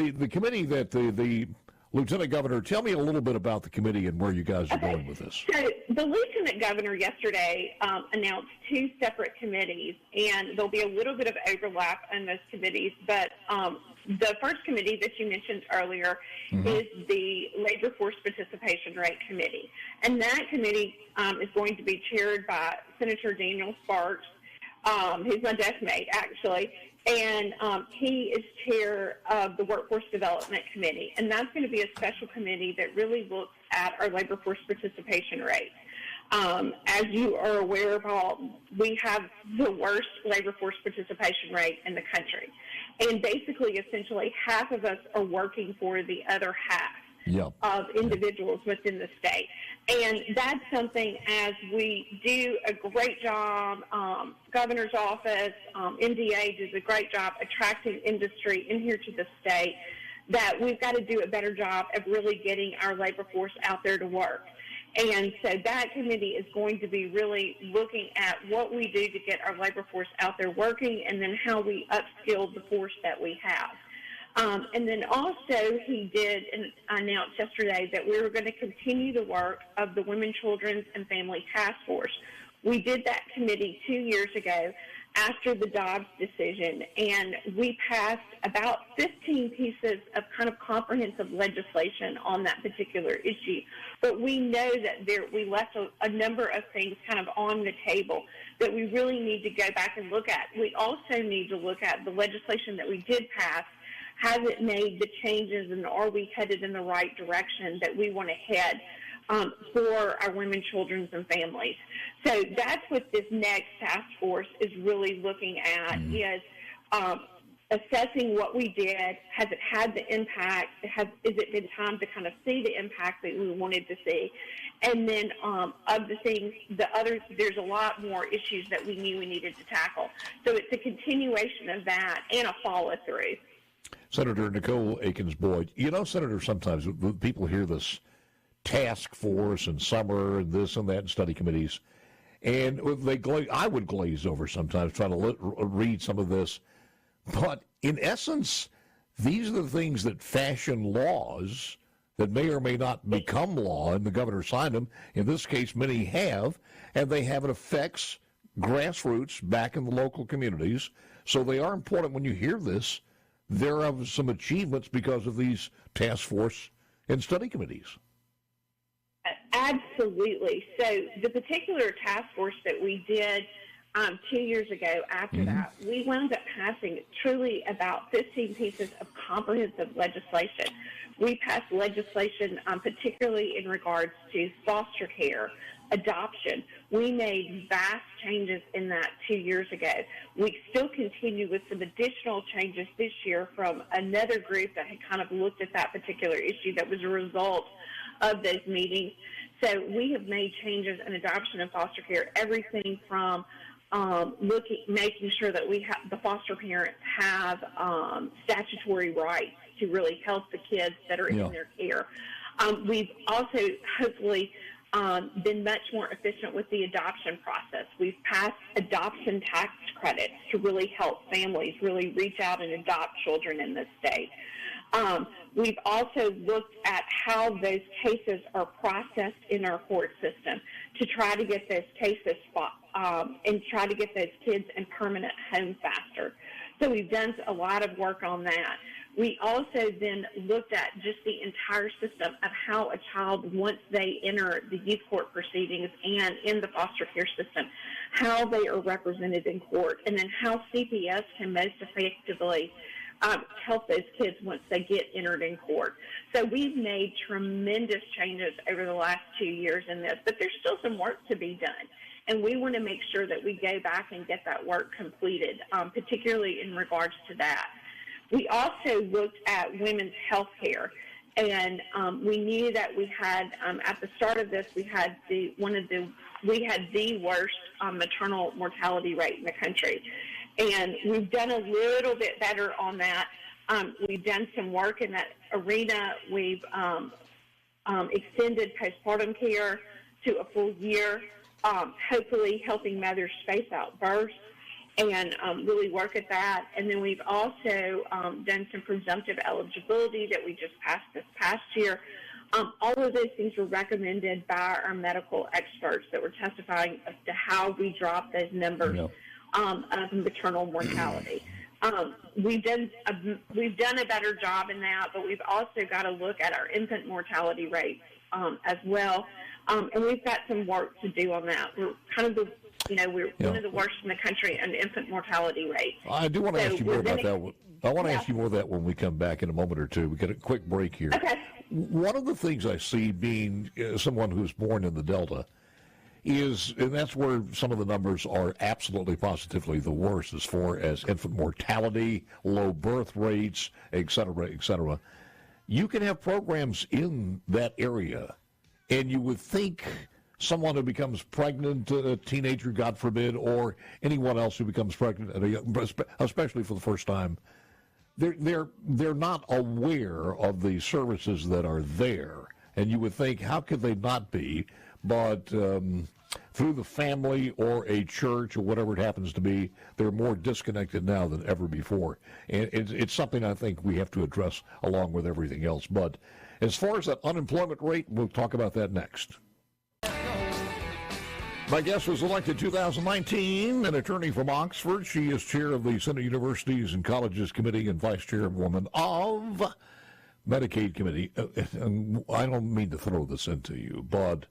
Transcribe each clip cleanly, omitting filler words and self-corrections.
The committee that the Lieutenant Governor, tell me a little bit about the committee and where you guys are going with this. So the Lieutenant Governor yesterday announced two separate committees, and there'll be a little bit of overlap in those committees, but the first committee that you mentioned earlier is the Labor Force Participation Rate Committee, and that committee is going to be chaired by Senator Daniel Sparks, who's my desk mate, actually, and he is chair of the Workforce Development Committee, and that's going to be a special committee that really looks at our labor force participation rate. As you are aware, Paul, we have the worst labor force participation rate in the country, and basically, essentially, half of us are working for the other half of individuals within the state. And that's something, as we do a great job, Governor's Office, MDA does a great job attracting industry in here to the state, that we've got to do a better job of really getting our labor force out there to work. And so that committee is going to be really looking at what we do to get our labor force out there working, and then how we upskill the force that we have. And then also he did announce yesterday that we were going to continue the work of the Women, Children's, and Family Task Force. We did that committee 2 years ago after the Dobbs decision, and we passed about 15 pieces of kind of comprehensive legislation on that particular issue. But we know that we left a number of things kind of on the table that we really need to go back and look at. We also need to look at the legislation that we did pass. Has it made the changes, and are we headed in the right direction that we want to head for our women, children, and families? So that's what this next task force is really looking at, is assessing what we did. Has it had the impact? Is it been time to kind of see the impact that we wanted to see? And then of the things, there's a lot more issues that we knew we needed to tackle. So it's a continuation of that and a follow-through. Senator Nicole Akins-Boyd, you know, Senator, sometimes people hear this task force and summer and this and that and study committees, and I would glaze over sometimes trying to read some of this. But in essence, these are the things that fashion laws that may or may not become law, and the governor signed them. In this case, many have, and they have it affects grassroots back in the local communities. So they are important. When you hear this, there are some achievements because of these task force and study committees. Absolutely. So the particular task force that we did 2 years ago after that, we wound up passing truly about 15 pieces of comprehensive legislation. We passed legislation particularly in regards to foster care, adoption. We made vast changes in that 2 years ago. We still continue with some additional changes this year from another group that had kind of looked at that particular issue that was a result of those meetings. So we have made changes in adoption and foster care, everything from making sure that the foster parents have statutory rights to really help the kids that are in their care. We've also hopefully been much more efficient with the adoption process. We've passed adoption tax credits to really help families really reach out and adopt children in this state. We've also looked at how those cases are processed in our court system to try to get those cases and try to get those kids in permanent homes faster. So we've done a lot of work on that. We also then looked at just the entire system of how a child, once they enter the youth court proceedings and in the foster care system, how they are represented in court, and then how CPS can most effectively help those kids once they get entered in court. So we've made tremendous changes over the last 2 years in this, but there's still some work to be done. And we want to make sure that we go back and get that work completed, particularly in regards to that. We also looked at women's health care, and we knew that we had, at the start of this, we had the worst maternal mortality rate in the country. And we've done a little bit better on that. We've done some work in that arena. We've extended postpartum care to a full year, hopefully helping mothers space out births. and really work at that. And then we've also done some presumptive eligibility that we just passed this past year. All of those things were recommended by our medical experts that were testifying as to how we drop those numbers of maternal mortality. We've done a better job in that, but we've also got to look at our infant mortality rates as well, and we've got some work to do on that. We're kind of we're one of the worst in the country in infant mortality rate. I do want to ask you more about that. I want to ask you more of that when we come back in a moment or two. We get a quick break here. Okay. One of the things I see, being someone who's born in the Delta, is, and that's where some of the numbers are absolutely positively the worst as far as infant mortality, low birth rates, et cetera, et cetera. You can have programs in that area, and you would think someone who becomes pregnant, a teenager, God forbid, or anyone else who becomes pregnant, especially for the first time, they're not aware of the services that are there. And you would think, how could they not be? But through the family or a church or whatever it happens to be, they're more disconnected now than ever before. And it's something I think we have to address along with everything else. But as far as that unemployment rate, we'll talk about that next. My guest was elected 2019, an attorney from Oxford. She is chair of the Senate Universities and Colleges Committee and vice chairwoman of Medicaid Committee. And I don't mean to throw this into you, but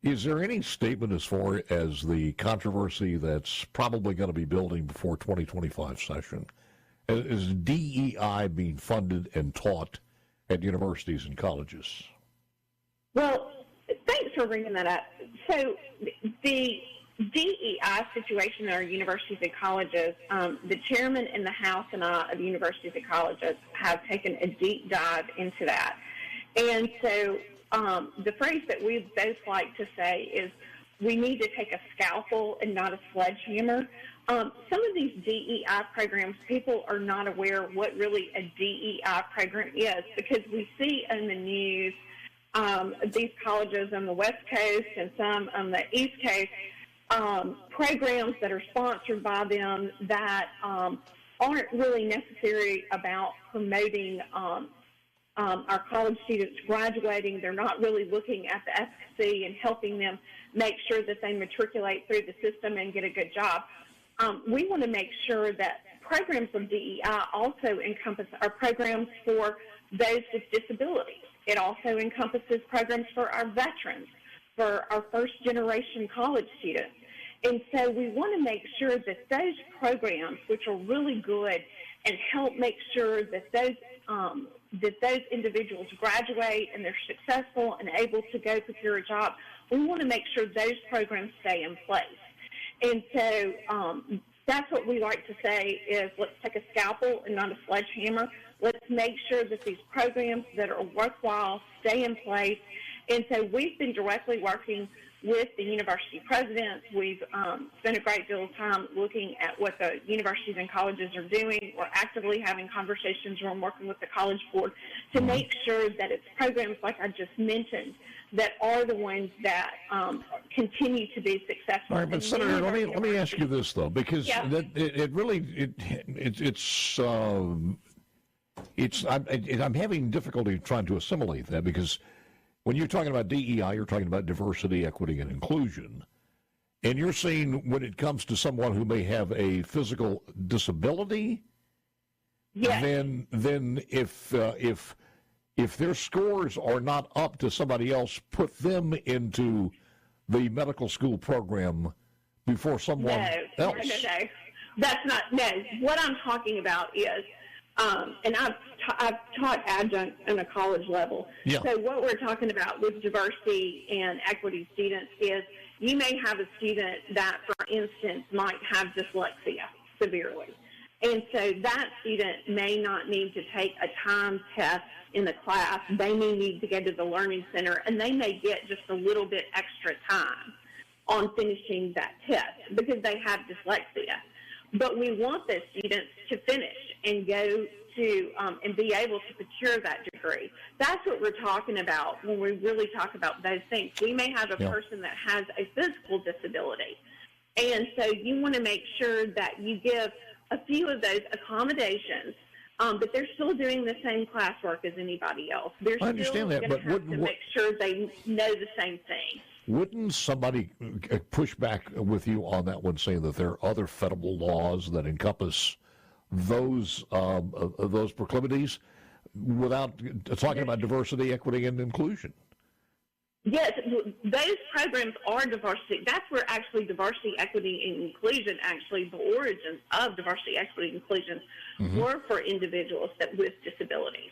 is there any statement as far as the controversy that's probably going to be building before 2025 session? Is DEI being funded and taught at universities and colleges? Well, thanks for bringing that up. So the DEI situation at our universities and colleges, the chairman in the House and I of universities and colleges have taken a deep dive into that. And so the phrase that we both like to say is we need to take a scalpel and not a sledgehammer. Some of these DEI programs, people are not aware what really a DEI program is, because we see in the news these colleges on the West Coast and some on the East Coast, programs that are sponsored by them that aren't really necessary about promoting our college students graduating. They're not really looking at the efficacy and helping them make sure that they matriculate through the system and get a good job. We want to make sure that programs of DEI also encompass our programs for those with disabilities. It also encompasses programs for our veterans, for our first-generation college students. And so we want to make sure that those programs, which are really good and help make sure that those individuals graduate and they're successful and able to go procure a job, we want to make sure those programs stay in place. And so that's what we like to say is, let's take a scalpel and not a sledgehammer. Let's make sure that these programs that are worthwhile stay in place. And so we've been directly working with the university presidents. We've spent a great deal of time looking at what the universities and colleges are doing. We're actively having conversations. We're working with the College Board to make sure that it's programs like I just mentioned that are the ones that continue to be successful. All right, but Senator, let me ask you this though, because I'm having difficulty trying to assimilate that, because when you're talking about DEI, you're talking about diversity, equity, and inclusion. And you're saying when it comes to someone who may have a physical disability, then if their scores are not up to somebody else, put them into the medical school program before someone else. No. That's not, what I'm talking about is, and I've taught adjunct on a college level. Yeah. So what we're talking about with diversity and equity students is you may have a student that, for instance, might have dyslexia severely. And so that student may not need to take a time test in the class. They may need to go to the Learning Center, and they may get just a little bit extra time on finishing that test because they have dyslexia. But we want those students to finish and go to and be able to procure that degree. That's what we're talking about when we really talk about those things. We may have a person that has a physical disability, And so you want to make sure that you give a few of those accommodations, but they're still doing the same classwork as anybody else. They're I understand that, but to make sure they know the same thing. Wouldn't somebody push back with you on that one, saying that there are other federal laws that encompass those proclivities without talking about diversity, equity, and inclusion? Yes, those programs are diversity. That's where actually diversity, equity, and inclusion, actually the origins of diversity, equity, and inclusion were for individuals with disabilities.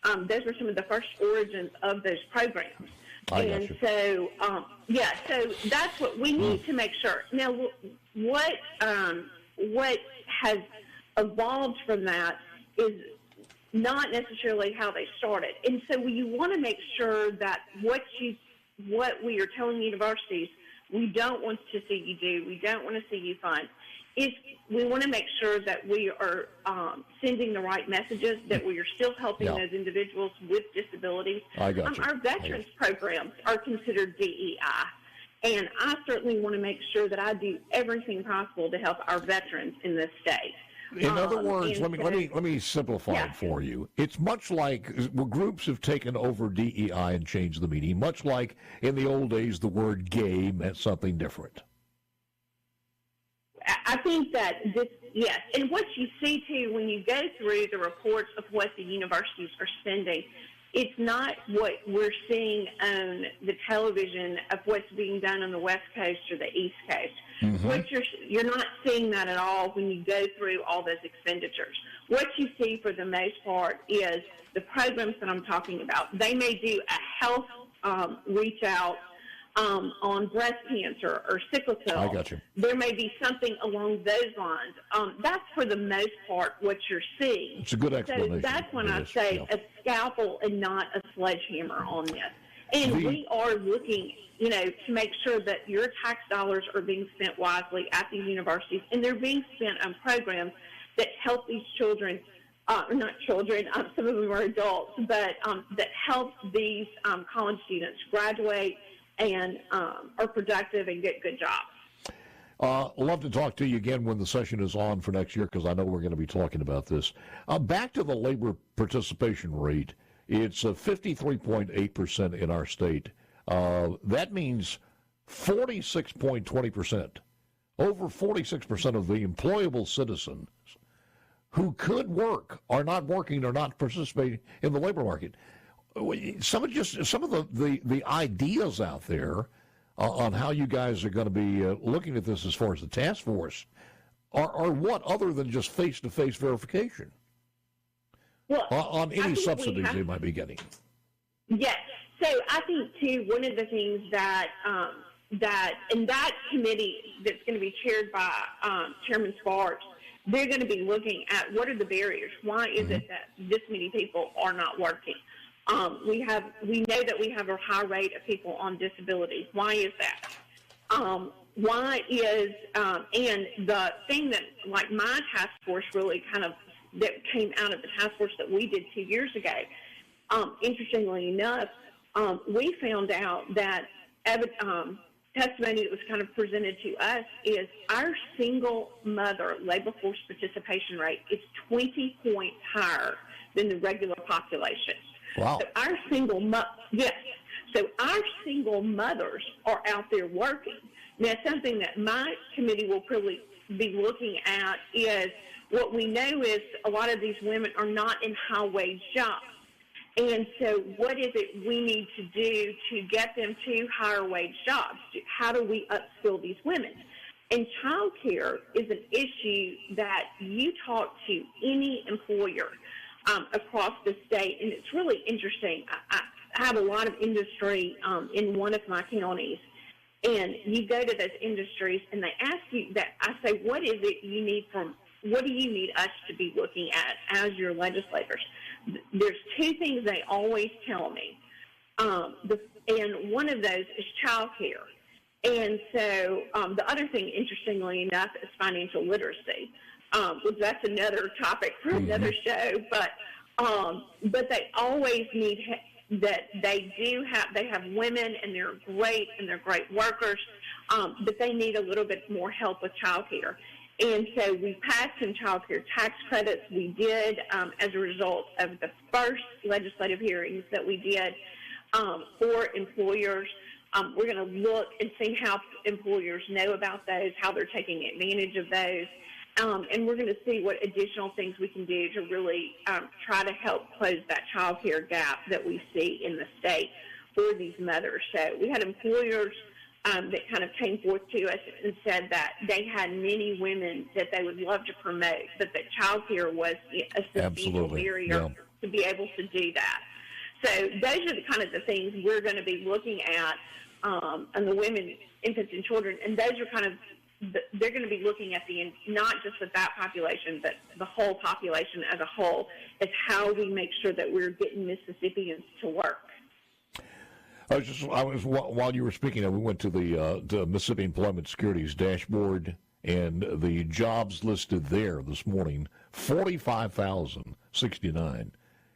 Those were some of the first origins of those programs. And so, so that's what we need to make sure. Now, what has evolved from that is not necessarily how they started. And so you want to make sure that what we are telling universities we don't want to see you do, we don't want to see you fund, is we want to make sure that we are sending the right messages, that we are still helping those individuals with disabilities. I got you. Our veterans programs are considered DEI, and I certainly want to make sure that I do everything possible to help our veterans in this state. In other words, let me simplify it for you. It's much like groups have taken over DEI and changed the meaning, much like in the old days the word gay meant something different. I think that yes, and what you see too when you go through the reports of what the universities are spending, it's not what we're seeing on the television of what's being done on the West Coast or the East Coast. You're not seeing that at all when you go through all those expenditures. What you see for the most part is the programs that I'm talking about. They may do a health reach out on breast cancer or sickle cell. I got you. There may be something along those lines. That's for the most part what you're seeing. It's a good explanation. So that's when I say a scalpel and not a sledgehammer on this. And we are looking, to make sure that your tax dollars are being spent wisely at these universities, and they're being spent on programs that help these children, not children, some of them are adults, but that help these college students graduate and are productive and get good jobs. Love to talk to you again when the session is on for next year, because I know we're going to be talking about this. Back to the labor participation rate. It's 53.8% in our state. That means 46.20%. Over 46% of the employable citizens who could work are not working or not participating in the labor market. Some of the ideas out there on how you guys are going to be looking at this as far as the task force are what other than just face-to-face verification on any subsidies they might be getting? Yes. So I think, too, one of the things that in that committee that's going to be chaired by Chairman Sparks, they're going to be looking at what are the barriers. Why is it that this many people are not working? We know that we have a high rate of people on disability. Why is that? And the thing that, like my task force really that came out of the task force that we did 2 years ago, interestingly enough, we found out that testimony that was kind of presented to us is our single mother labor force participation rate is 20 points higher than the regular population. Wow. So our single mothers are out there working. Now, something that my committee will probably be looking at is what we know is a lot of these women are not in high-wage jobs. And so what is it we need to do to get them to higher-wage jobs? How do we upskill these women? And child care is an issue that you talk to any employer across the state, and it's really interesting. I have a lot of industry in one of my counties, and you go to those industries, and they ask you that. I say, what is it you need what do you need us to be looking at as your legislators? There's two things they always tell me, and one of those is child care. And so the other thing, interestingly enough, is financial literacy. That's another topic for another show, but they always need that they have women, and they're great workers, but they need a little bit more help with childcare. And so we passed some childcare tax credits. We did as a result of the first legislative hearings that we did for employers. We're going to look and see how employers know about those, how they're taking advantage of those. And we're going to see what additional things we can do to really try to help close that child care gap that we see in the state for these mothers. So we had employers that kind of came forth to us and said that they had many women that they would love to promote, but that child care was a substantial barrier to be able to do that. So those are the kind of the things we're going to be looking at, and the women, infants, and children, and those are kind of they're going to be looking at not just at that population, but the whole population as a whole, is how we make sure that we're getting Mississippians to work. While you were speaking, we went to the Mississippi Employment Security's dashboard, and the jobs listed there this morning, 45,069.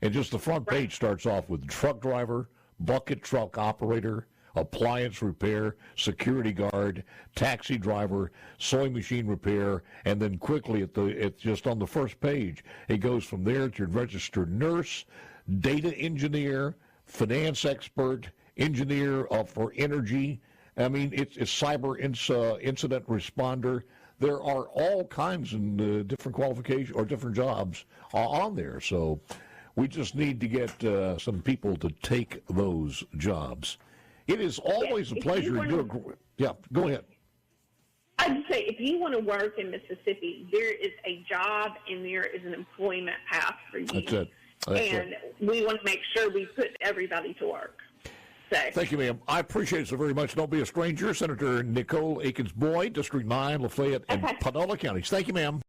And just the front page starts off with truck driver, bucket truck operator, appliance repair, security guard, taxi driver, sewing machine repair, and then quickly at just on the first page, it goes from there to registered nurse, data engineer, finance expert, engineer for energy. I mean, it's cyber incident responder. There are all kinds of different qualifications or different jobs on there. So we just need to get some people to take those jobs. It is always a pleasure. Yeah, go ahead. I'd say if you want to work in Mississippi, there is a job and there is an employment path for you. That's it. We want to make sure we put everybody to work. So. Thank you, ma'am. I appreciate it so very much. Don't be a stranger. Senator Nicole Akins-Boyd, District 9, Lafayette, and Panola counties. Thank you, ma'am.